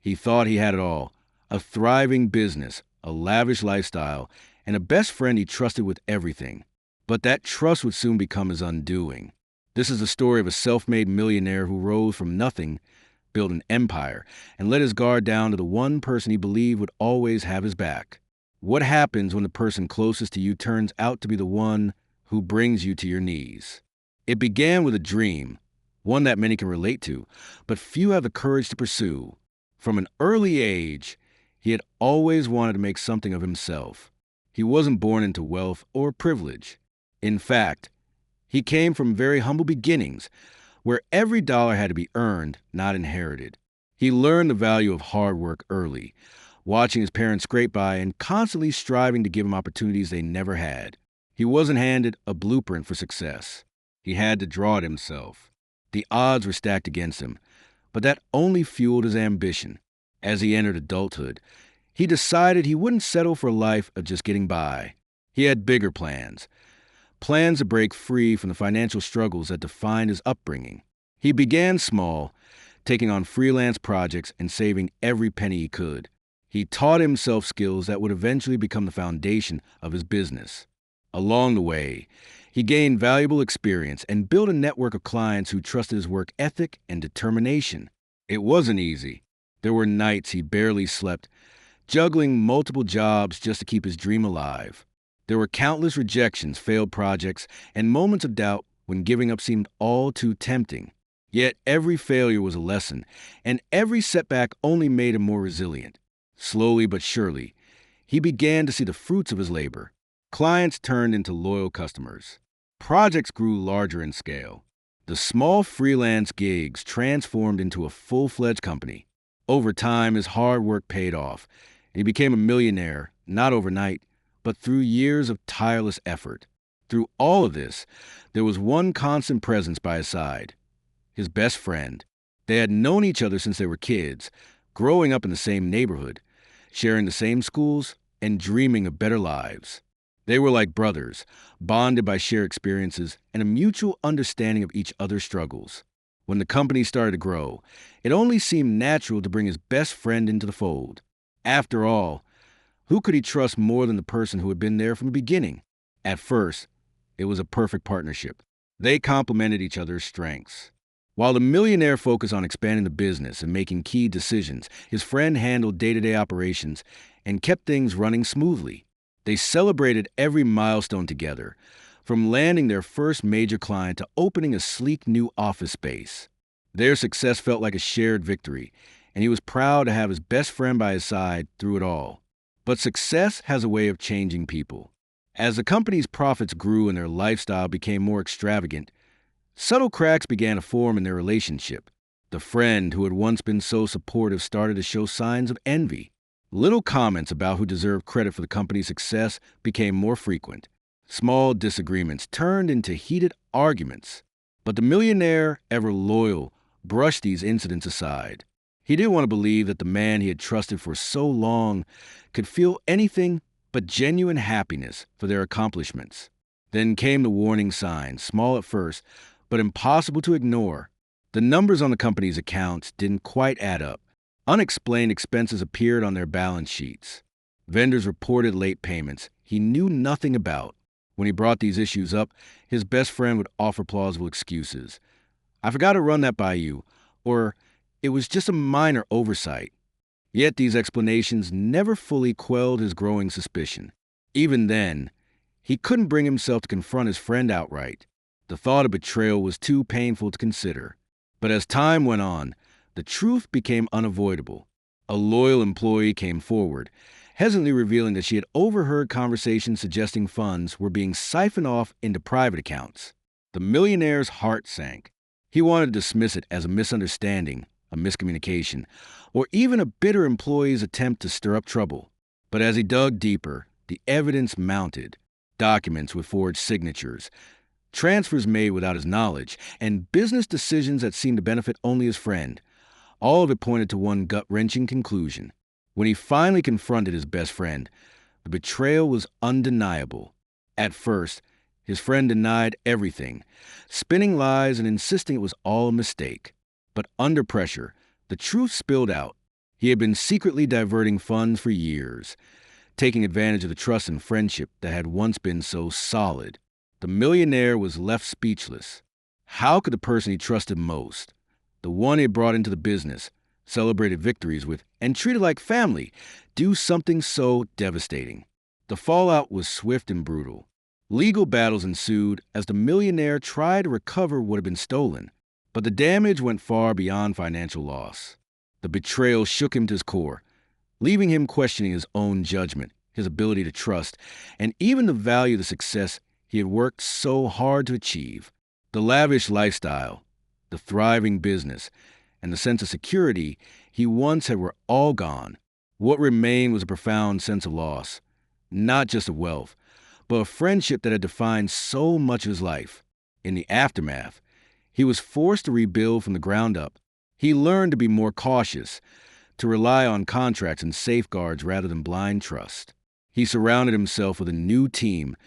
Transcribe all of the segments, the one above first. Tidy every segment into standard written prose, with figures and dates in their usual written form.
He thought he had it all: a thriving business, a lavish lifestyle, and a best friend he trusted with everything. But that trust would soon become his undoing. This is the story of a self-made millionaire who rose from nothing, built an empire, and let his guard down to the one person he believed would always have his back. What happens when the person closest to you turns out to be the one who brings you to your knees? It began with a dream, one that many can relate to, but few have the courage to pursue. From an early age, he had always wanted to make something of himself. He wasn't born into wealth or privilege. In fact, he came from very humble beginnings, where every dollar had to be earned, not inherited. He learned the value of hard work early, watching his parents scrape by and constantly striving to give him opportunities they never had. He wasn't handed a blueprint for success. He had to draw it himself. The odds were stacked against him, but that only fueled his ambition. As he entered adulthood, he decided he wouldn't settle for a life of just getting by. He had bigger plans, plans to break free from the financial struggles that defined his upbringing. He began small, taking on freelance projects and saving every penny he could. He taught himself skills that would eventually become the foundation of his business. Along the way, he gained valuable experience and built a network of clients who trusted his work ethic and determination. It wasn't easy. There were nights he barely slept, juggling multiple jobs just to keep his dream alive. There were countless rejections, failed projects, and moments of doubt when giving up seemed all too tempting. Yet every failure was a lesson, and every setback only made him more resilient. Slowly but surely, he began to see the fruits of his labor. Clients turned into loyal customers. Projects grew larger in scale. The small freelance gigs transformed into a full-fledged company. Over time, his hard work paid off, and he became a millionaire, not overnight, but through years of tireless effort. Through all of this, there was one constant presence by his side: his best friend. They had known each other since they were kids, growing up in the same neighborhood, sharing the same schools, and dreaming of better lives. They were like brothers, bonded by shared experiences and a mutual understanding of each other's struggles. When the company started to grow, it only seemed natural to bring his best friend into the fold. After all, who could he trust more than the person who had been there from the beginning? At first, it was a perfect partnership. They complemented each other's strengths. While the millionaire focused on expanding the business and making key decisions, his friend handled day-to-day operations and kept things running smoothly. They celebrated every milestone together, from landing their first major client to opening a sleek new office space. Their success felt like a shared victory, and he was proud to have his best friend by his side through it all. But success has a way of changing people. As the company's profits grew and their lifestyle became more extravagant, subtle cracks began to form in their relationship. The friend who had once been so supportive started to show signs of envy. Little comments about who deserved credit for the company's success became more frequent. Small disagreements turned into heated arguments. But the millionaire, ever loyal, brushed these incidents aside. He didn't want to believe that the man he had trusted for so long could feel anything but genuine happiness for their accomplishments. Then came the warning signs, small at first, but impossible to ignore. The numbers on the company's accounts didn't quite add up. Unexplained expenses appeared on their balance sheets. Vendors reported late payments he knew nothing about. When he brought these issues up, his best friend would offer plausible excuses. "I forgot to run that by you," or "it was just a minor oversight." Yet these explanations never fully quelled his growing suspicion. Even then, he couldn't bring himself to confront his friend outright. The thought of betrayal was too painful to consider. But as time went on, the truth became unavoidable. A loyal employee came forward, hesitantly revealing that she had overheard conversations suggesting funds were being siphoned off into private accounts. The millionaire's heart sank. He wanted to dismiss it as a misunderstanding, a miscommunication, or even a bitter employee's attempt to stir up trouble. But as he dug deeper, the evidence mounted: documents with forged signatures, transfers made without his knowledge, and business decisions that seemed to benefit only his friend. All of it pointed to one gut-wrenching conclusion. When he finally confronted his best friend, the betrayal was undeniable. At first, his friend denied everything, spinning lies and insisting it was all a mistake. But under pressure, the truth spilled out. He had been secretly diverting funds for years, taking advantage of the trust and friendship that had once been so solid. The millionaire was left speechless. How could the person he trusted most, the one he had brought into the business, celebrated victories with, and treated like family, do something so devastating? The fallout was swift and brutal. Legal battles ensued as the millionaire tried to recover what had been stolen, but the damage went far beyond financial loss. The betrayal shook him to his core, leaving him questioning his own judgment, his ability to trust, and even the value of the success he had worked so hard to achieve. The lavish lifestyle, the thriving business, and the sense of security he once had were all gone. What remained was a profound sense of loss, not just of wealth, but a friendship that had defined so much of his life. In the aftermath, he was forced to rebuild from the ground up. He learned to be more cautious, to rely on contracts and safeguards rather than blind trust. He surrounded himself with a new team,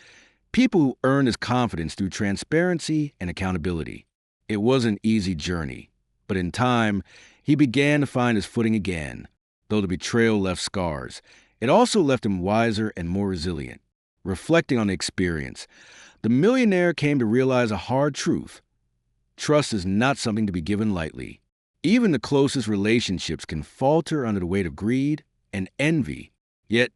people who earned his confidence through transparency and accountability. It was an easy journey, but in time, he began to find his footing again. Though the betrayal left scars, it also left him wiser and more resilient. Reflecting on the experience, the millionaire came to realize a hard truth. Trust is not something to be given lightly. Even the closest relationships can falter under the weight of greed and envy. Yet,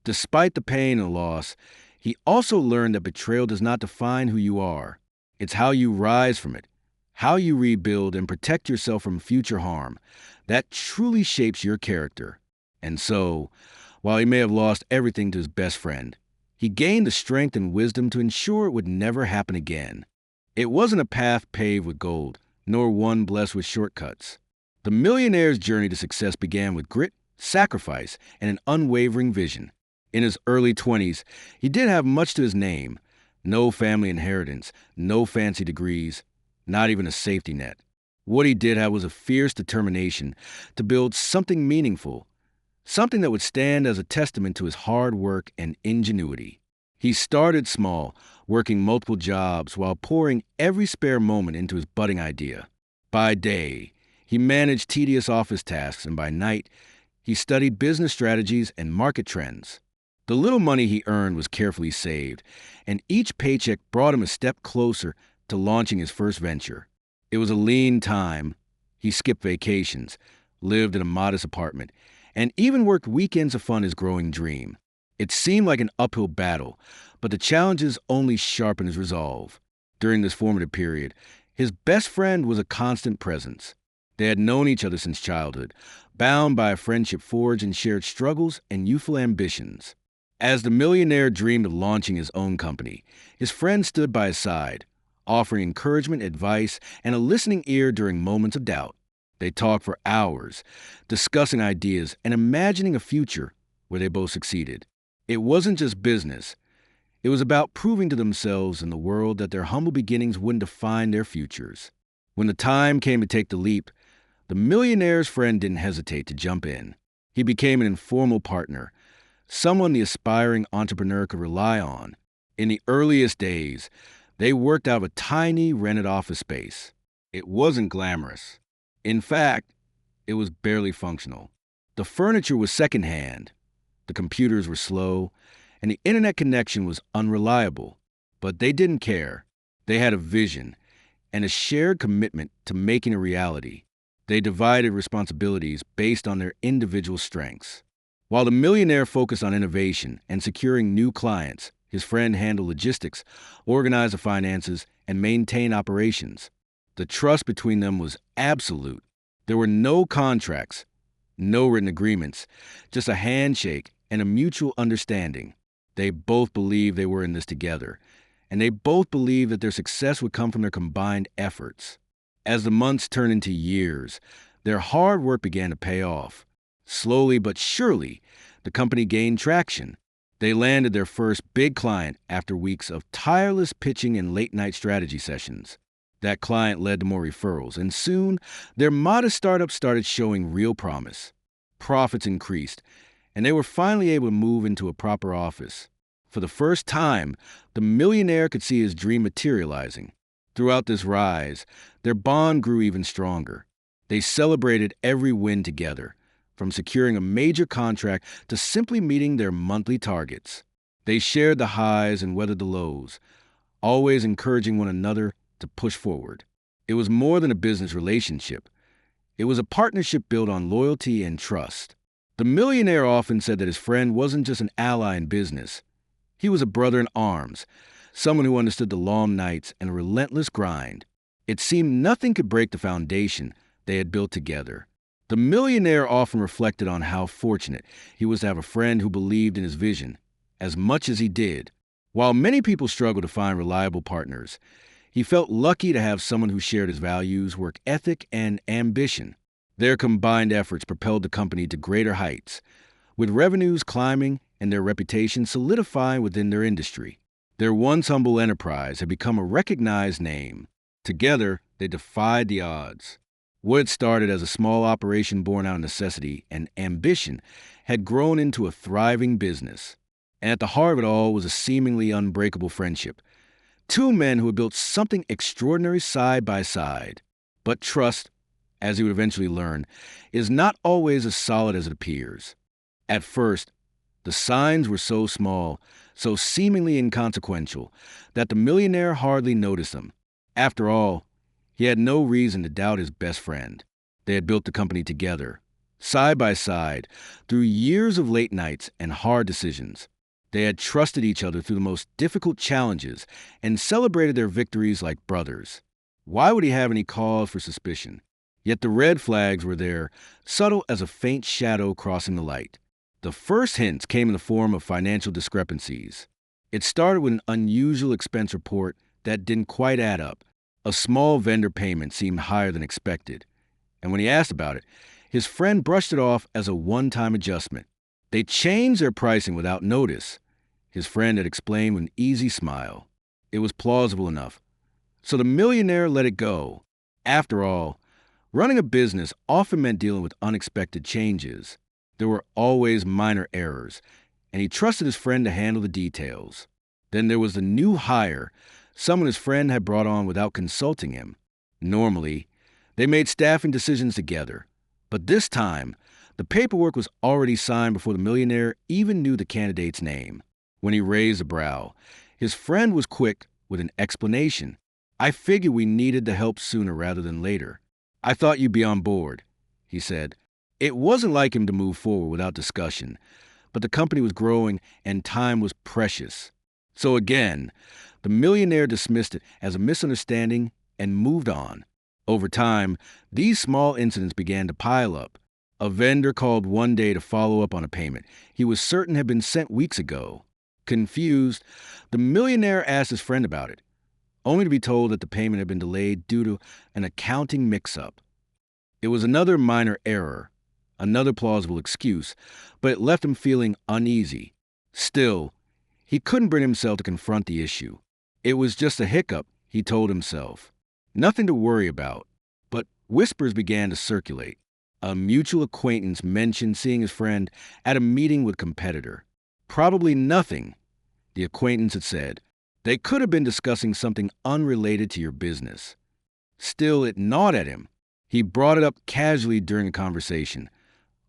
despite the pain and loss, he also learned that betrayal does not define who you are. It's how you rise from it, how you rebuild and protect yourself from future harm. That truly shapes your character. And so, while he may have lost everything to his best friend, he gained the strength and wisdom to ensure it would never happen again. It wasn't a path paved with gold, nor one blessed with shortcuts. The millionaire's journey to success began with grit, sacrifice, and an unwavering vision. In his early 20s, he didn't have much to his name. No family inheritance, no fancy degrees, not even a safety net. What he did have was a fierce determination to build something meaningful, something that would stand as a testament to his hard work and ingenuity. He started small, working multiple jobs while pouring every spare moment into his budding idea. By day, he managed tedious office tasks, and by night, he studied business strategies and market trends. The little money he earned was carefully saved, and each paycheck brought him a step closer to launching his first venture. It was a lean time. He skipped vacations, lived in a modest apartment, and even worked weekends to fund his growing dream. It seemed like an uphill battle, but the challenges only sharpened his resolve. During this formative period, his best friend was a constant presence. They had known each other since childhood, bound by a friendship forged in shared struggles and youthful ambitions. As the millionaire dreamed of launching his own company, his friend stood by his side, offering encouragement, advice, and a listening ear during moments of doubt. They talked for hours, discussing ideas and imagining a future where they both succeeded. It wasn't just business. It was about proving to themselves and the world that their humble beginnings wouldn't define their futures. When the time came to take the leap, the millionaire's friend didn't hesitate to jump in. He became an informal partner, someone the aspiring entrepreneur could rely on. In the earliest days, they worked out of a tiny rented office space. It wasn't glamorous. In fact, it was barely functional. The furniture was secondhand, the computers were slow, and the internet connection was unreliable. But they didn't care. They had a vision and a shared commitment to making a reality. They divided responsibilities based on their individual strengths. While the millionaire focused on innovation and securing new clients, his friend handled logistics, organized the finances, and maintained operations. The trust between them was absolute. There were no contracts, no written agreements, just a handshake and a mutual understanding. They both believed they were in this together, and they both believed that their success would come from their combined efforts. As the months turned into years, their hard work began to pay off. Slowly but surely, the company gained traction. They landed their first big client after weeks of tireless pitching and late-night strategy sessions. That client led to more referrals, and soon, their modest startup started showing real promise. Profits increased, and they were finally able to move into a proper office. For the first time, the millionaire could see his dream materializing. Throughout this rise, their bond grew even stronger. They celebrated every win together, from securing a major contract to simply meeting their monthly targets. They shared the highs and weathered the lows, always encouraging one another to push forward. It was more than a business relationship. It was a partnership built on loyalty and trust. The millionaire often said that his friend wasn't just an ally in business. He was a brother in arms, someone who understood the long nights and a relentless grind. It seemed nothing could break the foundation they had built together. The millionaire often reflected on how fortunate he was to have a friend who believed in his vision as much as he did. While many people struggle to find reliable partners, he felt lucky to have someone who shared his values, work ethic, and ambition. Their combined efforts propelled the company to greater heights, with revenues climbing and their reputation solidifying within their industry. Their once humble enterprise had become a recognized name. Together, they defied the odds. What had started as a small operation born out of necessity and ambition had grown into a thriving business. And at the heart of it all was a seemingly unbreakable friendship. Two men who had built something extraordinary side by side. But trust, as he would eventually learn, is not always as solid as it appears. At first, the signs were so small, so seemingly inconsequential, that the millionaire hardly noticed them. After all, he had no reason to doubt his best friend. They had built the company together, side by side, through years of late nights and hard decisions. They had trusted each other through the most difficult challenges and celebrated their victories like brothers. Why would he have any cause for suspicion? Yet the red flags were there, subtle as a faint shadow crossing the light. The first hints came in the form of financial discrepancies. It started with an unusual expense report that didn't quite add up. A small vendor payment seemed higher than expected, and when he asked about it, his friend brushed it off as a one-time adjustment. They changed their pricing without notice. His friend had explained with an easy smile. It was plausible enough, so the millionaire let it go. After all, running a business often meant dealing with unexpected changes. There were always minor errors, and he trusted his friend to handle the details. Then there was the new hire, someone his friend had brought on without consulting him. Normally, they made staffing decisions together, but this time, the paperwork was already signed before the millionaire even knew the candidate's name. When he raised a brow, his friend was quick with an explanation. "I figured we needed the help sooner rather than later. I thought you'd be on board," he said. It wasn't like him to move forward without discussion, but the company was growing and time was precious. So again, the millionaire dismissed it as a misunderstanding and moved on. Over time, these small incidents began to pile up. A vendor called one day to follow up on a payment he was certain had been sent weeks ago. Confused, the millionaire asked his friend about it, only to be told that the payment had been delayed due to an accounting mix-up. It was another minor error, another plausible excuse, but it left him feeling uneasy. Still, he couldn't bring himself to confront the issue. It was just a hiccup, he told himself. Nothing to worry about. But whispers began to circulate. A mutual acquaintance mentioned seeing his friend at a meeting with a competitor. Probably nothing, the acquaintance had said. They could have been discussing something unrelated to your business. Still, it gnawed at him. He brought it up casually during a conversation,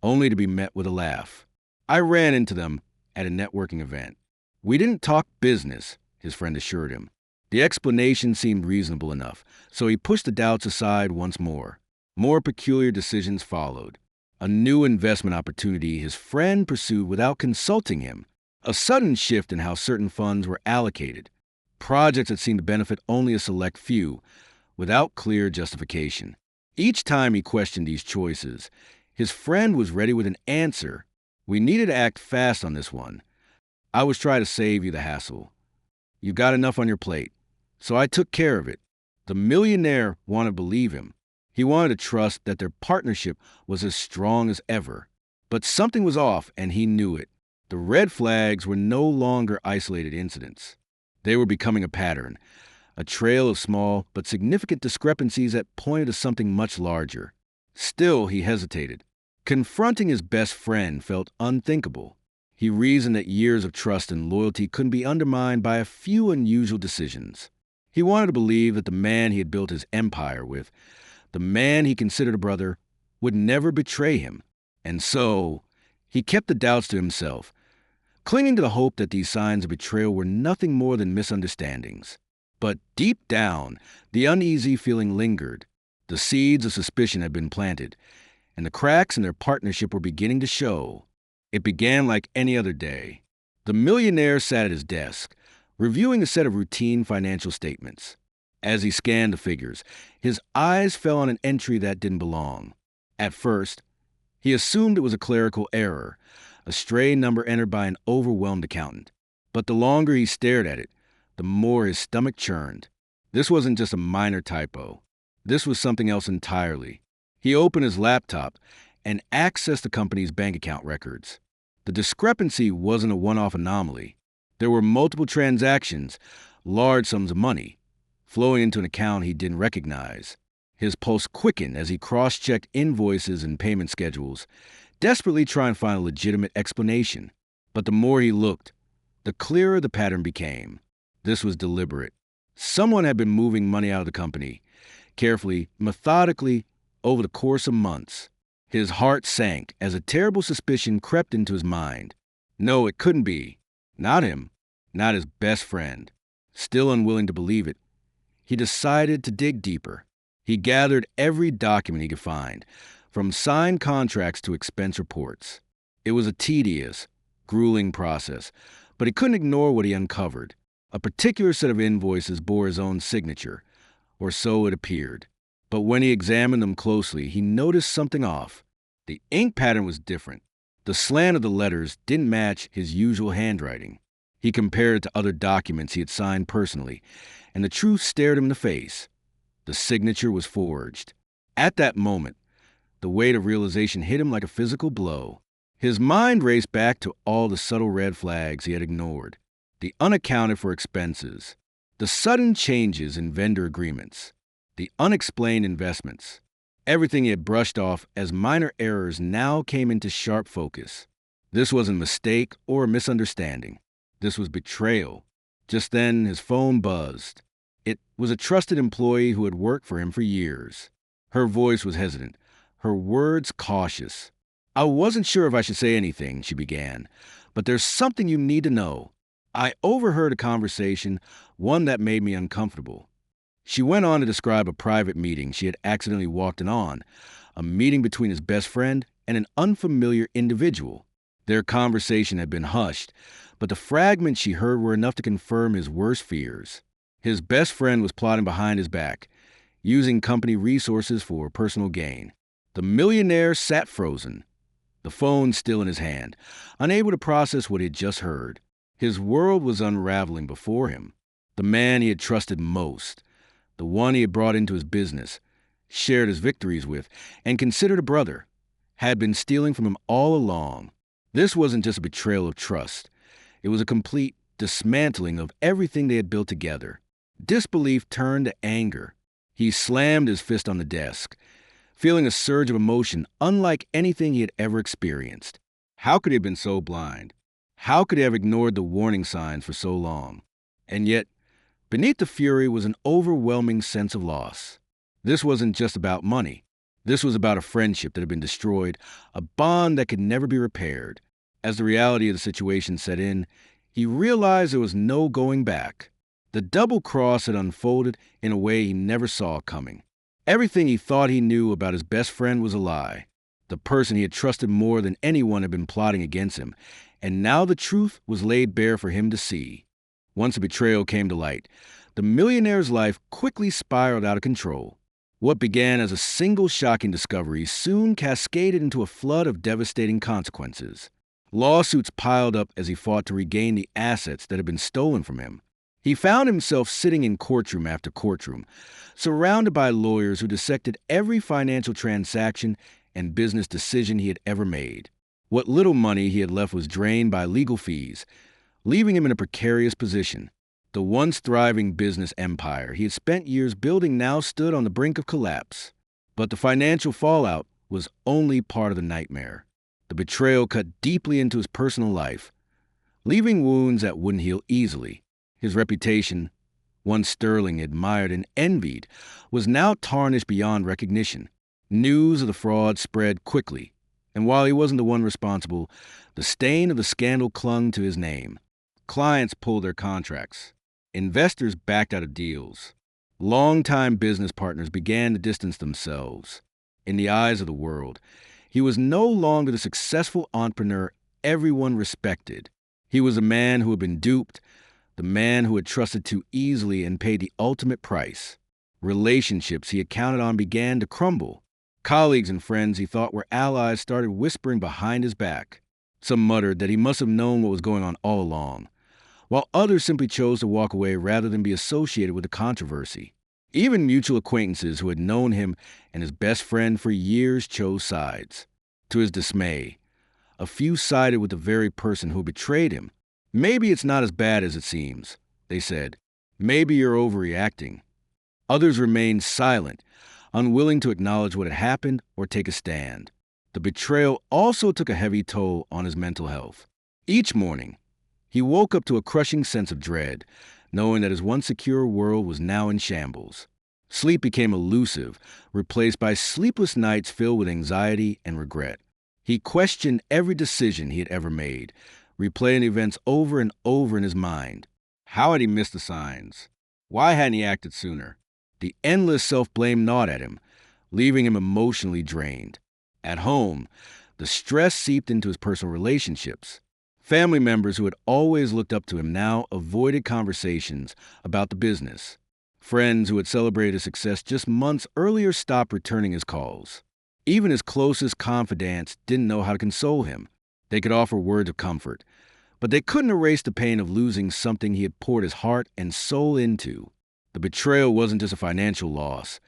only to be met with a laugh. "I ran into them at a networking event. We didn't talk business," his friend assured him. The explanation seemed reasonable enough, so he pushed the doubts aside once more. More peculiar decisions followed. A new investment opportunity his friend pursued without consulting him. A sudden shift in how certain funds were allocated. Projects that seemed to benefit only a select few, without clear justification. Each time he questioned these choices, his friend was ready with an answer. "We needed to act fast on this one. I was trying to save you the hassle. You've got enough on your plate, so I took care of it." The millionaire wanted to believe him. He wanted to trust that their partnership was as strong as ever. But something was off, and he knew it. The red flags were no longer isolated incidents. They were becoming a pattern, a trail of small but significant discrepancies that pointed to something much larger. Still, he hesitated. Confronting his best friend felt unthinkable. He reasoned that years of trust and loyalty couldn't be undermined by a few unusual decisions. He wanted to believe that the man he had built his empire with, the man he considered a brother, would never betray him. And so, he kept the doubts to himself, clinging to the hope that these signs of betrayal were nothing more than misunderstandings. But deep down, the uneasy feeling lingered. The seeds of suspicion had been planted, and the cracks in their partnership were beginning to show. It began like any other day. The millionaire sat at his desk, reviewing a set of routine financial statements. As he scanned the figures, his eyes fell on an entry that didn't belong. At first, he assumed it was a clerical error, a stray number entered by an overwhelmed accountant. But the longer he stared at it, the more his stomach churned. This wasn't just a minor typo. This was something else entirely. He opened his laptop and accessed the company's bank account records. The discrepancy wasn't a one-off anomaly. There were multiple transactions, large sums of money, flowing into an account he didn't recognize. His pulse quickened as he cross-checked invoices and payment schedules, desperately trying to find a legitimate explanation. But the more he looked, the clearer the pattern became. This was deliberate. Someone had been moving money out of the company, carefully, methodically, over the course of months. His heart sank as a terrible suspicion crept into his mind. No, it couldn't be. Not him. Not his best friend. Still unwilling to believe it, he decided to dig deeper. He gathered every document he could find, from signed contracts to expense reports. It was a tedious, grueling process, but he couldn't ignore what he uncovered. A particular set of invoices bore his own signature, or so it appeared. But when he examined them closely, he noticed something off. The ink pattern was different. The slant of the letters didn't match his usual handwriting. He compared it to other documents he had signed personally, and the truth stared him in the face. The signature was forged. At that moment, the weight of realization hit him like a physical blow. His mind raced back to all the subtle red flags he had ignored, the unaccounted for expenses, the sudden changes in vendor agreements, the unexplained investments. Everything he had brushed off as minor errors now came into sharp focus. This wasn't a mistake or a misunderstanding. This was betrayal. Just then, his phone buzzed. It was a trusted employee who had worked for him for years. Her voice was hesitant, her words cautious. "I wasn't sure if I should say anything," she began, "but there's something you need to know. I overheard a conversation, one that made me uncomfortable." She went on to describe a private meeting she had accidentally walked in on, a meeting between his best friend and an unfamiliar individual. Their conversation had been hushed, but the fragments she heard were enough to confirm his worst fears. His best friend was plotting behind his back, using company resources for personal gain. The millionaire sat frozen, the phone still in his hand, unable to process what he had just heard. His world was unraveling before him. The man he had trusted most, the one he had brought into his business, shared his victories with, and considered a brother, had been stealing from him all along. This wasn't just a betrayal of trust. It was a complete dismantling of everything they had built together. Disbelief turned to anger. He slammed his fist on the desk, feeling a surge of emotion unlike anything he had ever experienced. How could he have been so blind? How could he have ignored the warning signs for so long? And yet, beneath the fury was an overwhelming sense of loss. This wasn't just about money. This was about a friendship that had been destroyed, a bond that could never be repaired. As the reality of the situation set in, he realized there was no going back. The double cross had unfolded in a way he never saw coming. Everything he thought he knew about his best friend was a lie. The person he had trusted more than anyone had been plotting against him, and now the truth was laid bare for him to see. Once the betrayal came to light, the millionaire's life quickly spiraled out of control. What began as a single shocking discovery soon cascaded into a flood of devastating consequences. Lawsuits piled up as he fought to regain the assets that had been stolen from him. He found himself sitting in courtroom after courtroom, surrounded by lawyers who dissected every financial transaction and business decision he had ever made. What little money he had left was drained by legal fees, leaving him in a precarious position. The once thriving business empire he had spent years building now stood on the brink of collapse. But the financial fallout was only part of the nightmare. The betrayal cut deeply into his personal life, leaving wounds that wouldn't heal easily. His reputation, once sterling, admired, and envied, was now tarnished beyond recognition. News of the fraud spread quickly, And while he wasn't the one responsible, the stain of the scandal clung to his name. Clients pulled their contracts. Investors backed out of deals. Longtime business partners began to distance themselves. In the eyes of the world, he was no longer the successful entrepreneur everyone respected. He was a man who had been duped, the man who had trusted too easily and paid the ultimate price. Relationships he had counted on began to crumble. Colleagues and friends he thought were allies started whispering behind his back. Some muttered that he must have known what was going on all along, while others simply chose to walk away rather than be associated with the controversy. Even mutual acquaintances who had known him and his best friend for years chose sides. To his dismay, a few sided with the very person who betrayed him. "Maybe it's not as bad as it seems," they said. "Maybe you're overreacting." Others remained silent, unwilling to acknowledge what had happened or take a stand. The betrayal also took a heavy toll on his mental health. Each morning, he woke up to a crushing sense of dread, knowing that his once secure world was now in shambles. Sleep became elusive, replaced by sleepless nights filled with anxiety and regret. He questioned every decision he had ever made, replaying events over and over in his mind. How had he missed the signs? Why hadn't he acted sooner? The endless self-blame gnawed at him, leaving him emotionally drained. At home, the stress seeped into his personal relationships. Family members who had always looked up to him now avoided conversations about the business. Friends who had celebrated his success just months earlier stopped returning his calls. Even his closest confidants didn't know how to console him. They could offer words of comfort, but they couldn't erase the pain of losing something he had poured his heart and soul into. The betrayal wasn't just a financial loss.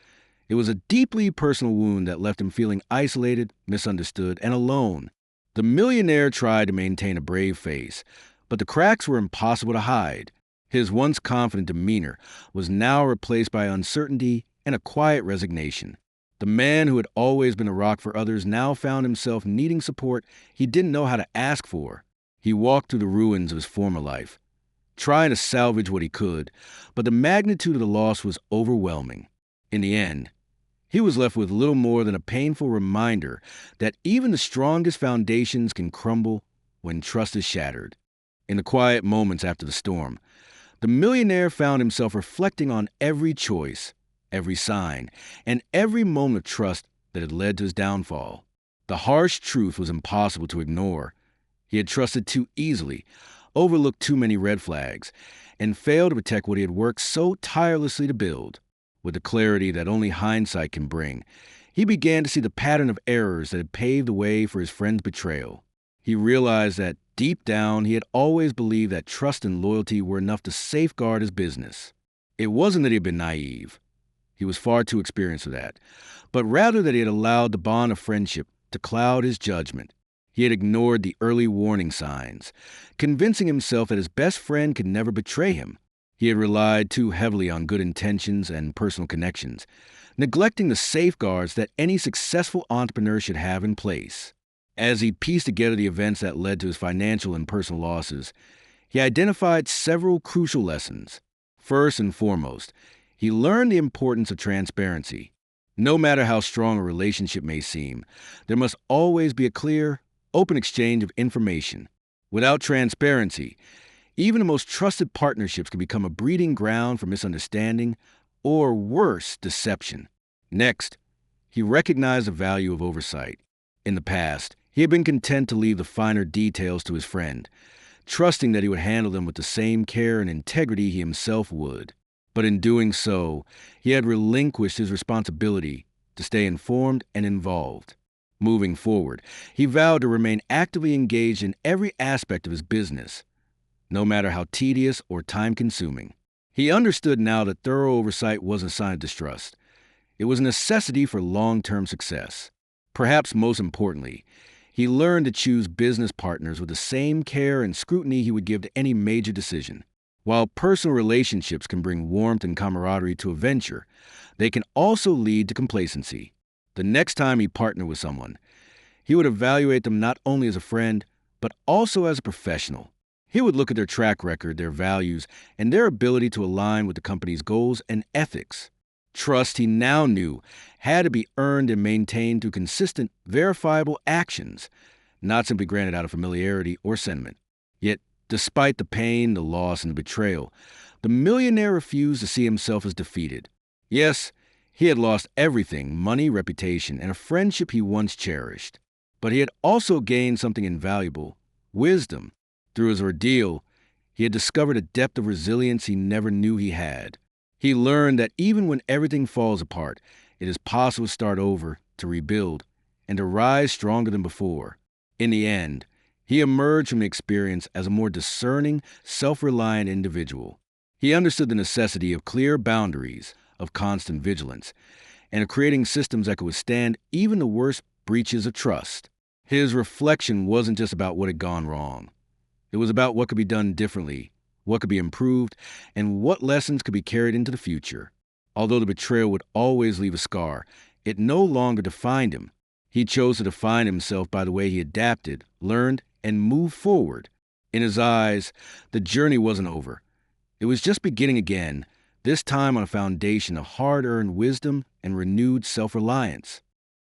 It was a deeply personal wound that left him feeling isolated, misunderstood, and alone. The millionaire tried to maintain a brave face, but the cracks were impossible to hide. His once confident demeanor was now replaced by uncertainty and a quiet resignation. The man who had always been a rock for others now found himself needing support he didn't know how to ask for. He walked through the ruins of his former life, trying to salvage what he could, but the magnitude of the loss was overwhelming. In the end, he was left with little more than a painful reminder that even the strongest foundations can crumble when trust is shattered. In the quiet moments after the storm, the millionaire found himself reflecting on every choice, every sign, and every moment of trust that had led to his downfall. The harsh truth was impossible to ignore. He had trusted too easily, overlooked too many red flags, and failed to protect what he had worked so tirelessly to build. With the clarity that only hindsight can bring, he began to see the pattern of errors that had paved the way for his friend's betrayal. He realized that deep down he had always believed that trust and loyalty were enough to safeguard his business. It wasn't that he had been naive. He was far too experienced for that. But rather that he had allowed the bond of friendship to cloud his judgment. He had ignored the early warning signs, convincing himself that his best friend could never betray him. He had relied too heavily on good intentions and personal connections, neglecting the safeguards that any successful entrepreneur should have in place. As he pieced together the events that led to his financial and personal losses, he identified several crucial lessons. First and foremost, he learned the importance of transparency. No matter how strong a relationship may seem, there must always be a clear, open exchange of information. Without transparency, even the most trusted partnerships can become a breeding ground for misunderstanding or, worse, deception. Next, he recognized the value of oversight. In the past, he had been content to leave the finer details to his friend, trusting that he would handle them with the same care and integrity he himself would. But in doing so, he had relinquished his responsibility to stay informed and involved. Moving forward, he vowed to remain actively engaged in every aspect of his business, no matter how tedious or time-consuming. He understood now that thorough oversight wasn't a sign of distrust. It was a necessity for long-term success. Perhaps most importantly, he learned to choose business partners with the same care and scrutiny he would give to any major decision. While personal relationships can bring warmth and camaraderie to a venture, they can also lead to complacency. The next time he partnered with someone, he would evaluate them not only as a friend, but also as a professional. He would look at their track record, their values, and their ability to align with the company's goals and ethics. Trust, he now knew, had to be earned and maintained through consistent, verifiable actions, not simply granted out of familiarity or sentiment. Yet, despite the pain, the loss, and the betrayal, the millionaire refused to see himself as defeated. Yes, he had lost everything: money, reputation, and a friendship he once cherished. But he had also gained something invaluable: wisdom. Through his ordeal, he had discovered a depth of resilience he never knew he had. He learned that even when everything falls apart, it is possible to start over, to rebuild, and to rise stronger than before. In the end, he emerged from the experience as a more discerning, self-reliant individual. He understood the necessity of clear boundaries, of constant vigilance, and of creating systems that could withstand even the worst breaches of trust. His reflection wasn't just about what had gone wrong. It was about what could be done differently, what could be improved, and what lessons could be carried into the future. Although the betrayal would always leave a scar, it no longer defined him. He chose to define himself by the way he adapted, learned, and moved forward. In his eyes, the journey wasn't over. It was just beginning again, this time on a foundation of hard-earned wisdom and renewed self-reliance.